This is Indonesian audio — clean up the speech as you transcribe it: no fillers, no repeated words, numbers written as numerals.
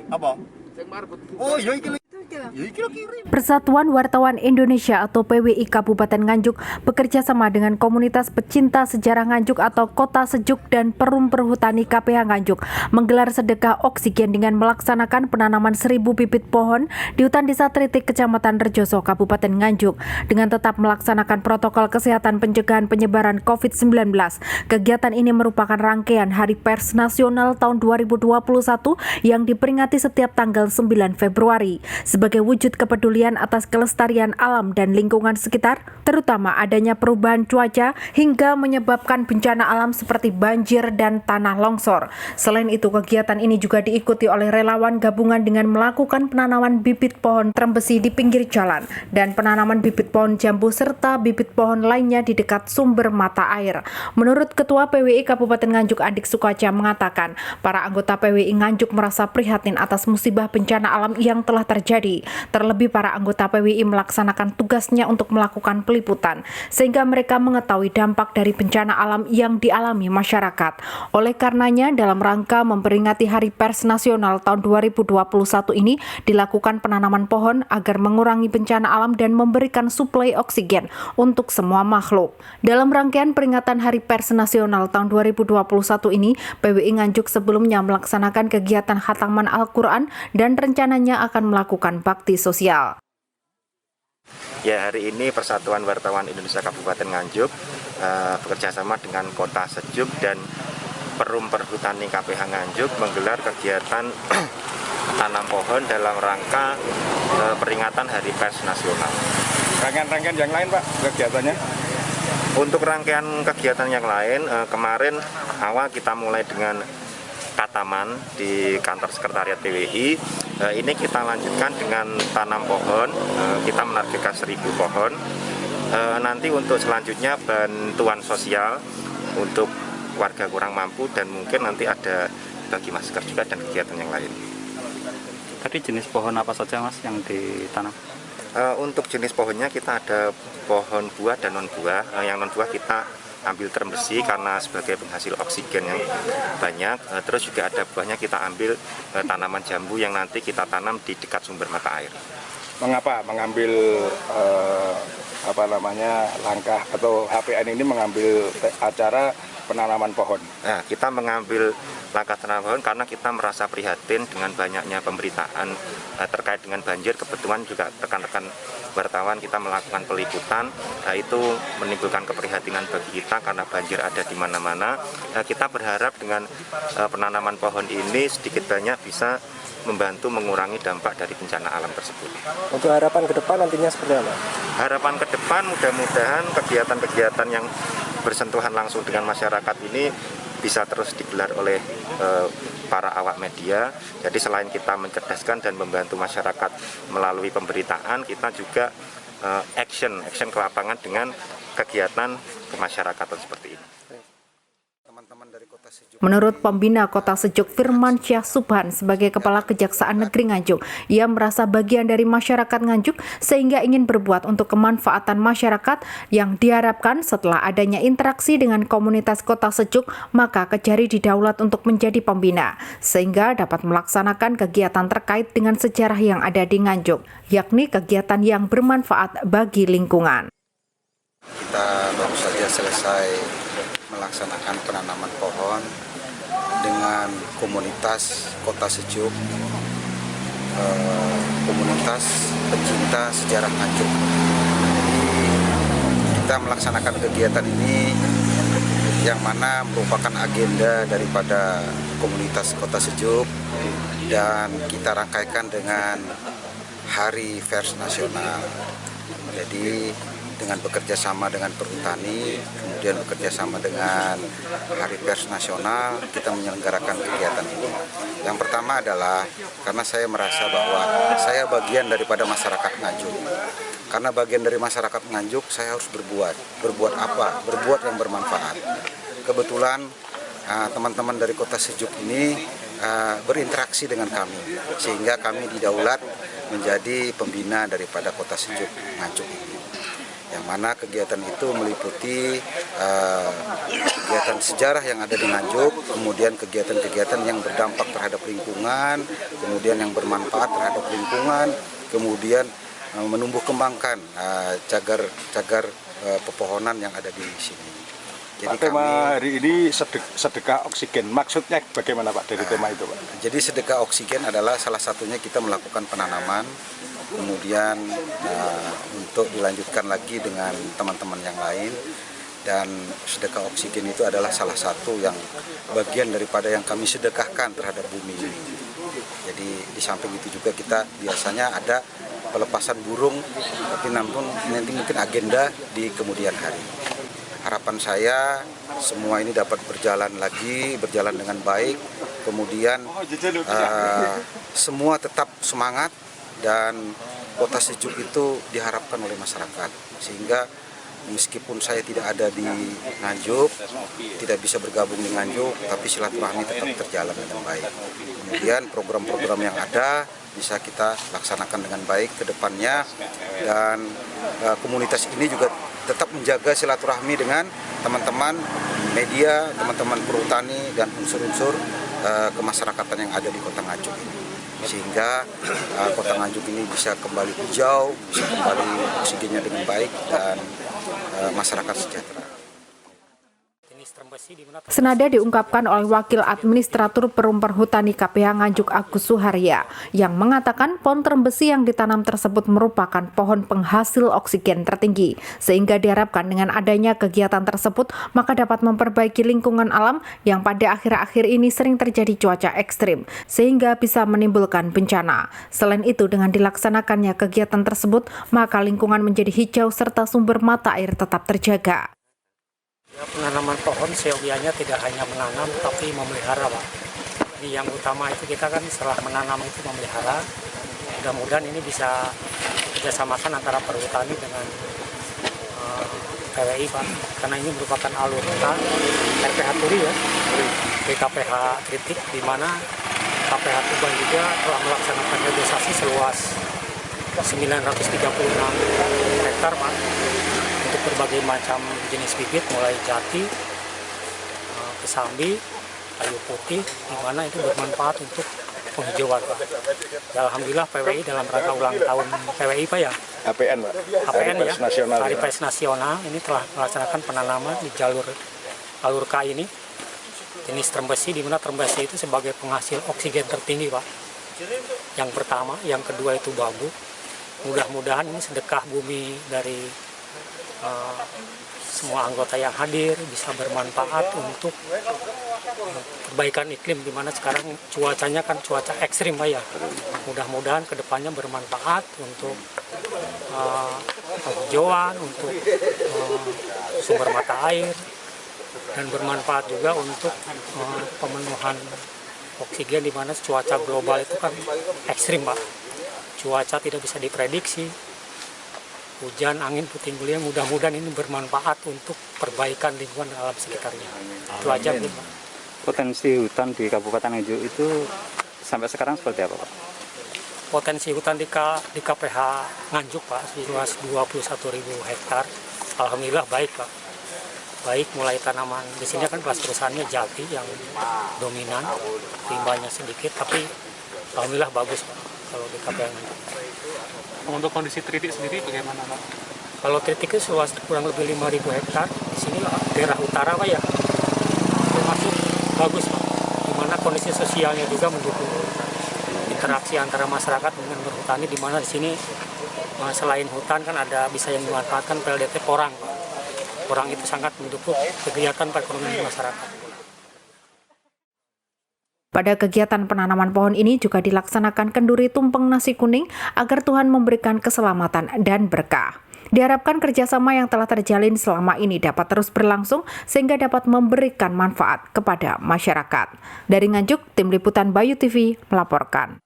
Apa? Oh, iya iki. Persatuan Wartawan Indonesia atau PWI Kabupaten Nganjuk bekerja sama dengan komunitas pecinta sejarah Nganjuk atau Kota Sejuk dan Perum Perhutani KPH Nganjuk menggelar sedekah oksigen dengan melaksanakan penanaman 1000 bibit pohon di hutan desa Tritik Kecamatan Rejoso Kabupaten Nganjuk dengan tetap melaksanakan protokol kesehatan pencegahan penyebaran COVID-19. Kegiatan ini merupakan rangkaian Hari Pers Nasional tahun 2021 yang diperingati setiap tanggal 9 Februari. Sebagai wujud kepedulian atas kelestarian alam dan lingkungan sekitar, terutama adanya perubahan cuaca hingga menyebabkan bencana alam seperti banjir dan tanah longsor. Selain itu, kegiatan ini juga diikuti oleh relawan gabungan dengan melakukan penanaman bibit pohon trembesi di pinggir jalan dan penanaman bibit pohon jambu serta bibit pohon lainnya di dekat sumber mata air. Menurut Ketua PWI Kabupaten Nganjuk Andik Sukaca mengatakan, para anggota PWI Nganjuk merasa prihatin atas musibah bencana alam yang telah terjadi. Terlebih para anggota PWI melaksanakan tugasnya untuk melakukan peliputan, sehingga mereka mengetahui dampak dari bencana alam yang dialami masyarakat. Oleh karenanya, dalam rangka memperingati Hari Pers Nasional tahun 2021 ini, dilakukan penanaman pohon agar mengurangi bencana alam dan memberikan suplai oksigen untuk semua makhluk. Dalam rangkaian peringatan Hari Pers Nasional tahun 2021 ini, PWI Nganjuk sebelumnya melaksanakan kegiatan khataman Al-Quran dan rencananya akan melakukan bakti sosial. Ya, hari ini Persatuan Wartawan Indonesia Kabupaten Nganjuk bekerjasama dengan Kota Sejuk dan Perum Perhutani KPH Nganjuk menggelar kegiatan tanam pohon dalam rangka peringatan Hari Pers Nasional. Rangkaian-rangkaian yang lain, Pak, kegiatannya? Untuk rangkaian kegiatan yang lain, kemarin awal kita mulai dengan kataman di kantor sekretariat PWI. Ini kita lanjutkan dengan tanam pohon, kita menargetkan 1000 pohon. Nanti untuk selanjutnya bantuan sosial untuk warga kurang mampu dan mungkin nanti ada bagi masker juga dan kegiatan yang lain. Tadi jenis pohon apa saja, Mas, yang ditanam? Untuk jenis pohonnya kita ada pohon buah dan non buah. Yang non buah kita ambil trembesi karena sebagai penghasil oksigen yang banyak. Terus juga ada buahnya kita ambil tanaman jambu yang nanti kita tanam di dekat sumber mata air. Mengapa mengambil langkah atau HPN ini mengambil acara penanaman pohon? Nah, kita mengambil langkah tanam pohon karena kita merasa prihatin dengan banyaknya pemberitaan terkait dengan banjir. Kebetulan juga rekan-rekan wartawan kita melakukan peliputan, itu menimbulkan keprihatinan bagi kita karena banjir ada di mana-mana. Kita berharap dengan penanaman pohon ini sedikit banyak bisa membantu mengurangi dampak dari bencana alam tersebut. Untuk harapan ke depan nantinya seperti apa? Harapan ke depan mudah-mudahan kegiatan-kegiatan yang bersentuhan langsung dengan masyarakat ini bisa terus digelar oleh para awak media. Jadi selain kita mencerdaskan dan membantu masyarakat melalui pemberitaan, kita juga action ke lapangan dengan kegiatan kemasyarakatan seperti ini. Menurut Pembina Kota Sejuk Firman Syah Subhan sebagai Kepala Kejaksaan Negeri Nganjuk, ia merasa bagian dari masyarakat Nganjuk sehingga ingin berbuat untuk kemanfaatan masyarakat yang diharapkan setelah adanya interaksi dengan komunitas Kota Sejuk, maka Kejari didaulat untuk menjadi pembina sehingga dapat melaksanakan kegiatan terkait dengan sejarah yang ada di Nganjuk, yakni kegiatan yang bermanfaat bagi lingkungan. Kita baru saja selesai melaksanakan penanaman pohon dengan komunitas Kota Sejuk, komunitas pecinta sejarah Nganjuk. Kita melaksanakan kegiatan ini yang mana merupakan agenda daripada komunitas Kota Sejuk dan kita rangkaikan dengan Hari Pers Nasional. Jadi dengan bekerja sama dengan Perhutani, kemudian bekerja sama dengan Hari Pers Nasional, kita menyelenggarakan kegiatan ini. Yang pertama adalah karena saya merasa bahwa saya bagian daripada masyarakat Nganjuk. Karena bagian dari masyarakat Nganjuk, saya harus berbuat. Berbuat apa? Berbuat yang bermanfaat. Kebetulan teman-teman dari Kota Sejuk ini berinteraksi dengan kami, sehingga kami didaulat menjadi pembina daripada Kota Sejuk Nganjuk ini. yang mana kegiatan itu meliputi kegiatan sejarah yang ada di Nganjuk, kemudian kegiatan-kegiatan yang berdampak terhadap lingkungan, kemudian yang bermanfaat terhadap lingkungan, kemudian menumbuh kembangkan cagar pepohonan yang ada di sini. Jadi tema hari ini sedekah oksigen. Maksudnya bagaimana Pak dari tema itu Pak? Jadi sedekah oksigen adalah salah satunya kita melakukan penanaman, kemudian untuk dilanjutkan lagi dengan teman-teman yang lain. Dan sedekah oksigen itu adalah salah satu yang bagian daripada yang kami sedekahkan terhadap bumi ini. Jadi di samping itu juga kita biasanya ada pelepasan burung, tapi namun nanti mungkin agenda di kemudian hari. Harapan saya semua ini dapat berjalan dengan baik, kemudian semua tetap semangat dan kota sejuk itu diharapkan oleh masyarakat. Sehingga meskipun saya tidak ada di Nganjuk, tidak bisa bergabung di Nganjuk, tapi silaturahmi tetap terjalan dengan baik. Kemudian program-program yang ada bisa kita laksanakan dengan baik ke depannya, dan komunitas ini juga tetap menjaga silaturahmi dengan teman-teman media, teman-teman perhutani, dan unsur-unsur kemasyarakatan yang ada di Kota Nganjuk ini. Sehingga Kota Nganjuk ini bisa kembali hijau, bisa kembali oksigennya dengan baik, dan masyarakat sejahtera. Senada diungkapkan oleh Wakil Administratur Perum Perhutani KPH Nganjuk Agus Suharya yang mengatakan pohon trembesi yang ditanam tersebut merupakan pohon penghasil oksigen tertinggi, sehingga diharapkan dengan adanya kegiatan tersebut maka dapat memperbaiki lingkungan alam yang pada akhir-akhir ini sering terjadi cuaca ekstrim sehingga bisa menimbulkan bencana. Selain itu, dengan dilaksanakannya kegiatan tersebut maka lingkungan menjadi hijau serta sumber mata air tetap terjaga. Penanaman pohon seyogianya tidak hanya menanam tapi memelihara, Pak. Jadi yang utama itu kita kan setelah menanam itu memelihara. Mudah-mudahan ini bisa kerjasamakan antara perhutani dengan PWI, Pak. Karena ini merupakan alur hutan KPH Turi ya, di KPH Kritik, di mana KPH Tuban juga telah melaksanakan reboisasi seluas 936 hektar, Pak, untuk berbagai macam jenis bibit mulai jati, kesambi, kayu putih, di mana itu bermanfaat untuk penghijauan, Pak. Ya, alhamdulillah PWI dalam rangka ulang tahun PWI, Pak ya. HPN Pak. HPN ya. Nasional. Hari Pers Nasional ini telah melaksanakan penanaman di jalur K ini jenis trembesi, di mana trembesi itu sebagai penghasil oksigen tertinggi, Pak. Yang pertama, yang kedua itu bambu. Mudah-mudahan ini sedekah bumi dari semua anggota yang hadir bisa bermanfaat untuk perbaikan iklim, di mana sekarang cuacanya kan cuaca ekstrim, Pak ya. Mudah-mudahan kedepannya bermanfaat untuk penghijauan, untuk sumber mata air, dan bermanfaat juga untuk pemenuhan oksigen, di mana cuaca global itu kan ekstrim, Pak. Cuaca tidak bisa diprediksi, hujan, angin, puting beliung. Mudah-mudahan ini bermanfaat untuk perbaikan lingkungan alam sekitarnya. Itu aja, Pak. Potensi hutan di Kabupaten Nganjuk itu sampai sekarang seperti apa, Pak? Potensi hutan di KPH Nganjuk, Pak, seluas 21.000 hektar. Alhamdulillah baik, Pak. Baik, mulai tanaman di sini kan kelas perusahaannya jati yang dominan, limbahnya sedikit, tapi alhamdulillah bagus, Pak, kalau di KPH Nganjuk. Untuk kondisi tritik sendiri bagaimana, Pak? Kalau tritik itu seluas kurang lebih 5.000 hektar. Di sini daerah utara, Pak ya, termasuk bagus, Pak. Di mana kondisi sosialnya juga mendukung interaksi antara masyarakat dengan berhutani, di mana di sini selain hutan kan ada bisa yang dimanfaatkan PLDT porang, Pak. Porang itu sangat mendukung kegiatan perekonomian masyarakat. Pada kegiatan penanaman pohon ini juga dilaksanakan kenduri tumpeng nasi kuning agar Tuhan memberikan keselamatan dan berkah. Diharapkan kerjasama yang telah terjalin selama ini dapat terus berlangsung sehingga dapat memberikan manfaat kepada masyarakat. Dari Nganjuk, Tim Liputan Bayu TV melaporkan.